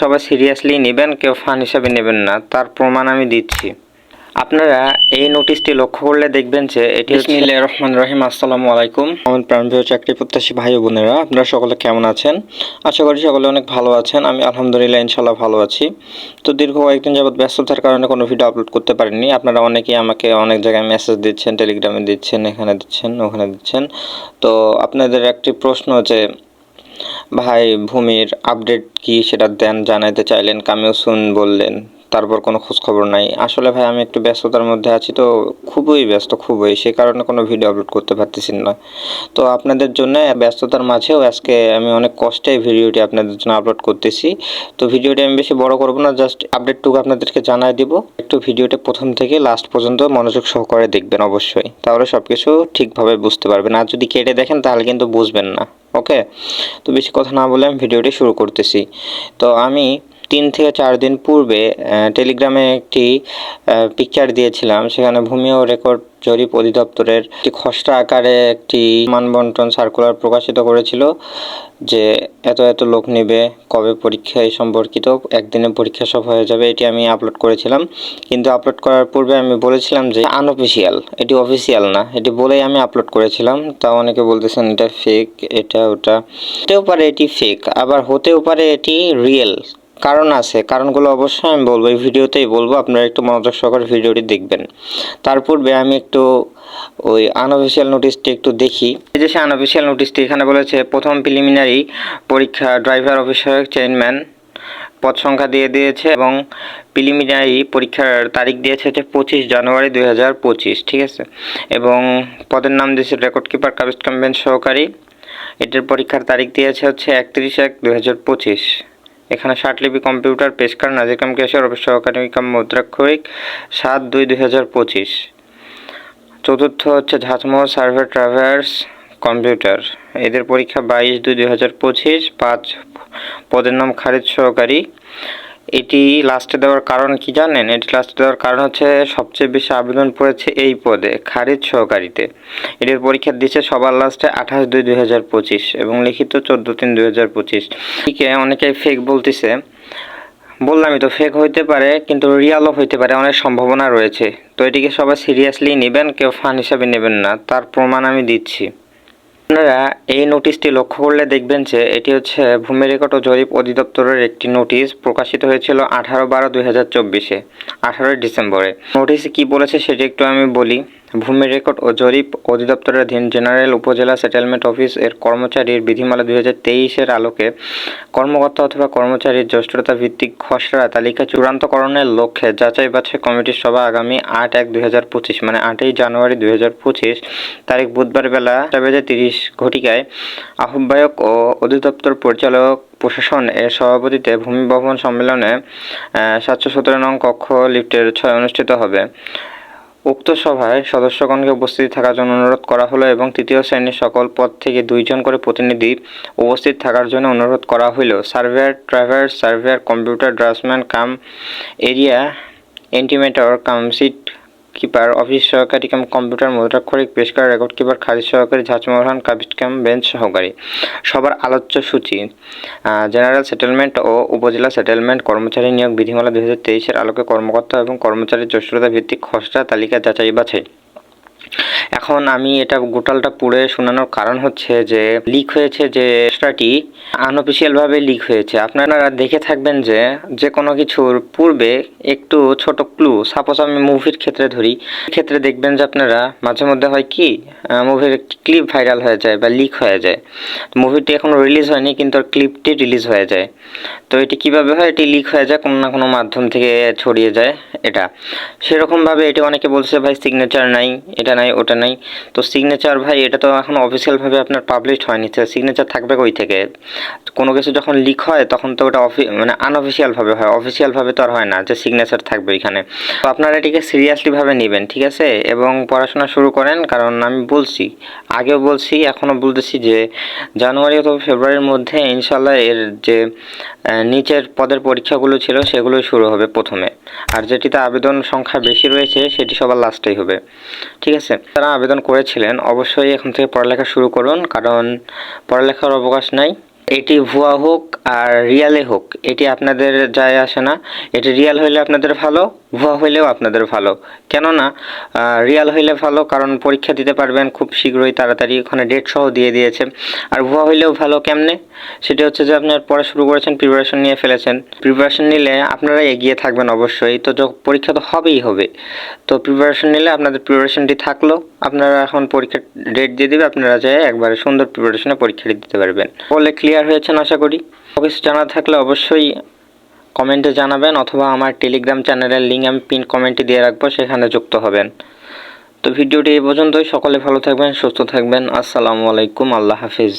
সবাই সিরিয়াসলি নেবেন, কেউ ফান হিসাবে নেবেন না, তার প্রমাণ আমি দিচ্ছি। আপনারা এই নোটিশটি লক্ষ্য করলে দেখবেন যে এটি বিসমিল্লাহির রহমানির রহিম। আসসালামু আলাইকুম আমার প্রাণপ্রিয় চাকরি প্রত্যাশী ভাই ও বোনেরা, আপনারা সকলে কেমন আছেন? আশা করি সকলে অনেক ভালো আছেন। আমি আলহামদুলিল্লাহ ইনশাল্লাহ ভালো আছি। তো দীর্ঘ কয়েকদিন যাবৎ ব্যস্ততার কারণে কোনো ভিডিও আপলোড করতে পারিনি। আপনারা অনেকেই আমাকে অনেক জায়গায় মেসেজ দিচ্ছেন, টেলিগ্রামে দিচ্ছেন, এখানে দিচ্ছেন, ওখানে দিচ্ছেন। তো আপনাদের একটি প্রশ্ন যে ভাই ভূমির আপডেট কি সেটা দেন, জানাইতে চাইলেন, কামিও সুন বললেন, তারপর কোনো খোঁজখবর নাই। আসলে ভাই আমি একটু ব্যস্ততার মধ্যে আছি, তো খুবই ব্যস্ত, সেই কারণে কোনো ভিডিও আপলোড করতে পারতেছি না। তো আপনাদের জন্য ব্যস্ততার মাঝেও আজকে আমি অনেক কষ্টে ভিডিওটি আপনাদের জন্য আপলোড করতেছি। তো ভিডিওটি আমি বেশি বড় করব না, জাস্ট আপডেটটুকু আপনাদেরকে জানাই দিব। একটু ভিডিওটি প্রথম থেকে লাস্ট পর্যন্ত মনোযোগ সহকারে দেখবেন অবশ্যই, তাহলে সব কিছু ঠিকভাবে বুঝতে পারবেন। আর যদি কেটে দেখেন তাহলে কিন্তু বুঝবেন না। ওকে, তো বেশি কথা না বলে আমি ভিডিওটি শুরু করতেছি। তো আমি 3 থেকে 4 দিন পূর্বে টেলিগ্রামে একটি পিকচার দিয়েছিলাম। সেখানে ভূমি ও রেকর্ড জরিপ অধিদপ্তরের একটি খসড়া আকারে একটি মানবন্টন সার্কুলার প্রকাশিত করেছিল যে এত এত লোক নেবে, কবে পরীক্ষা এই সম্পর্কিত, একদিনে পরীক্ষা সব হয়ে যাবে। এটি আমি আপলোড করেছিলাম, কিন্তু আপলোড করার পূর্বে আমি বলেছিলাম যে আনঅফিসিয়াল, এটি অফিসিয়াল না, এটি বলেই আমি আপলোড করেছিলাম। তাও অনেকে বলতেছেন এটা ফেক, এটা ওটা। হতেও পারে এটি ফেক, আবার হতেও পারে এটি রিয়েল। কারণ আছে, কারণগুলো অবশ্যই আমি বলবো, এই ভিডিওতেই বলবো। আপনারা একটু মনোযোগ সহকারে ভিডিওটি দেখবেন। তার পূর্বে আমি একটু ওই আনঅফিসিয়াল নোটিশটি একটু দেখি। এই যে সে আনঅফিসিয়াল নোটিশটি এখানে বলেছে, প্রথম প্রিলিমিনারি পরীক্ষা ড্রাইভার অফিসার চেইনম্যান পদ সংখ্যা দিয়ে দিয়েছে এবং প্রিলিমিনারি পরীক্ষার তারিখ দিয়েছে হচ্ছে 25 জানুয়ারি 2025, ঠিক আছে। এবং পদের নাম দিয়েছে রেকর্ড কিপার কাস্টম বেঞ্চ সহকারী। এটার পরীক্ষার তারিখ দিয়েছে হচ্ছে 31/1/2025। এখানে ষাটলিপি কম্পিউটার পেশকার নাজিকাম ক্যাশিয়ার অফিস সহকারী কাম মুদ্রাক্ষরিক 7/2/2025। চতুর্থ হচ্ছে ঝাঁচমহল সার্ভে ট্রাভার্স কম্পিউটার, এদের পরীক্ষা 22/2/2025। 5 পদের নাম খারিজ সহকারী। এটি লাস্টে দেওয়ার কারণ কি জানেন? এটি লাস্টে দেওয়ার কারণ হচ্ছে সবচেয়ে বেশি আবেদন পড়েছে এই পদে, খারিজ সহকারীতে। এটির পরীক্ষা দিচ্ছে সবার লাস্টে 28/2/2025 এবং লিখিত 14/3/2025। এটিকে অনেকেই ফেক বলতেছে। বললামই তো, ফেক হইতে পারে কিন্তু রিয়ালও হইতে পারে, অনেক সম্ভাবনা রয়েছে। তো এটিকে সবাই সিরিয়াসলি নেবেন, কেউ ফান হিসাবে নেবেন না, তার প্রমাণ আমি দিচ্ছি। আপনারা এই নোটিশটি লক্ষ্য করলে দেখবেন যে এটি হচ্ছে ভূমি রেকর্ড ও জরিপ অধিদপ্তরের একটি নোটিশ, প্রকাশিত হয়েছিল 18/12/2024-এ, 18 ডিসেম্বরে। নোটিশে কি বলেছে সেটি একটু আমি বলি। ভূমি রেকর্ড ও জরিপ অধিদপ্তরের অধীন জেনারেল উপজেলা সেটেলমেন্ট অফিস এর কর্মচারীর বিধিমালা 2023-এর আলোকে কর্মকর্তা অথবা কর্মচারীর জ্যেষ্ঠতা ভিত্তিক খসড়া তালিকা চূড়ান্তকরণের লক্ষ্যে যাচাই বাছাই কমিটির সভা আগামী 8/1/2025 মানে 8ই জানুয়ারি 2025 তারিখ বুধবার বেলা 4:30 আহ্বায়ক ও অধিদপ্তর পরিচালক প্রশাসন এর সভাপতিত্বে ভূমি ভবন সম্মেলনে 717 নং কক্ষ লিফটের 6 অনুষ্ঠিত হবে। উক্ত সভায় সদস্যগণকে উপস্থিত থাকার জন্য অনুরোধ করা হলো এবং তৃতীয় শ্রেণীর সকল পদ থেকে 2 জন করে প্রতিনিধি উপস্থিত থাকার জন্য অনুরোধ করা হইল। Surveyor traverse surveyor computer draftsman cum area estimator cum sheet keeper office সহকারী কাম কম্পিউটার মুদ্রাক্ষরিক পেশকার রেকর্ড কিপার খারিজ সহকারী ঝাঁচমোহন কাবিজ কাম বেঞ্চ সহকারী। সবার আলোচ্য সূচি: জেনারেল সেটেলমেন্ট ও উপজেলা সেটেলমেন্ট কর্মচারী নিয়োগ বিধিমালা 2023-এর আলোকে কর্মকর্তা এবং কর্মচারীর জ্যেষ্ঠতা ভিত্তিক খসড়া তালিকা যাচাই বাছাই। এখন আমি এটা গোটালটা পড়ে শোনানোর কারণ হচ্ছে যে লিক হয়েছে, যে খসড়াটি আনঅফিসিয়ালভাবে লিক হয়েছে। আপনারা দেখে থাকবেন যে যে কোনো কিছুর পূর্বে একটু ছোট ক্লু, সাপোজ আমি মুভির ক্ষেত্রে ধরি, ক্ষেত্রে দেখবেন যে আপনারা মাঝে মধ্যে হয় কি মুভির ক্লিপ ভাইরাল হয়ে যায় বা লিক হয়ে যায়। মুভিটি এখনো রিলিজ হয়নি কিন্তু ক্লিপটি রিলিজ হয়ে যায়। তো এটি কিভাবে হয়? এটি লিক হয়ে যায়, কোনো না কোনো মাধ্যম থেকে ছড়িয়ে যায়। এটা সেরকমভাবে এটি অনেকে বলছে ভাই সিগনেচার নাই, এটা নাই, ওটা নাই। তো সিগনেচার ভাই এটা তো এখন অফিসিয়ালভাবে আপনার পাবলিশ হয়নি, তো সিগনেচার থাকবে কই থেকে? কোনো কিছু যখন লিক হয় তখন তো ওটা মানে আনঅফিসিয়ালভাবে হয়, অফিসিয়ালভাবে তো আর হয় না যে সিগনেচার থাকবে এখানে। তো আপনারা এটিকে সিরিয়াসলিভাবে নেবেন, ঠিক আছে, এবং পড়াশোনা শুরু করেন। কারণ আমি বলছি, আগেও বলছি, এখনও বলতেছি যে জানুয়ারি অথবা ফেব্রুয়ারির মধ্যে ইনশাল্লাহ এর যে নিচের পদের পরীক্ষাগুলো ছিল সেগুলোই শুরু হবে প্রথমে, আর যেটিতে আবেদন সংখ্যা বেশি রয়েছে সেটি সবার লাস্টেই হবে, ঠিক আছে। যারা আবেদন করেছিলেন অবশ্যই এখন থেকে পড়ালেখা শুরু করুন, কারণ পড়ালেখার অবকাশ নাই। এটি ভুয়া হোক আর রিয়ালে হোক, এটি আপনাদের যায় আসে না। এটি রিয়াল হইলে আপনাদের ভালো, ভুয়া হইলেও আপনাদের ভালো। কেননা রিয়াল হইলে ভালো, কারণ পরীক্ষা দিতে পারবেন খুব শীঘ্রই, তাড়াতাড়ি, ওখানে ডেট সহ দিয়ে দিয়েছে। আর ভুয়া হইলেও ভালো কেমনে, সেটা হচ্ছে যে আপনার পড়া শুরু করেছেন, প্রিপারেশন নিয়ে ফেলেছেন। প্রিপারেশন নিলে আপনারা এগিয়ে থাকবেন অবশ্যই, তো পরীক্ষা তো হবেই হবে। তো প্রিপারেশন নিলে আপনাদের প্রিপারেশনটি থাকলো, আপনারা এখন পরীক্ষার ডেট দিয়ে দেবে, আপনারা যায় একবারে সুন্দর প্রিপারেশনে পরীক্ষাটি দিতে পারবেন। বলে ক্লিয়ার হয়েছেন আশা করি। কিছু জানা থাকলে অবশ্যই কমেন্টে জানাবেন, অথবা আমার টেলিগ্রাম চ্যানেলের লিঙ্ক আমি পিন কমেন্টে দিয়ে রাখবো, সেখানে যুক্ত হবেন। তো ভিডিওটি এই পর্যন্তই। সকলে ভালো থাকবেন, সুস্থ থাকবেন। আসসালামু আলাইকুম, আল্লাহ হাফিজ।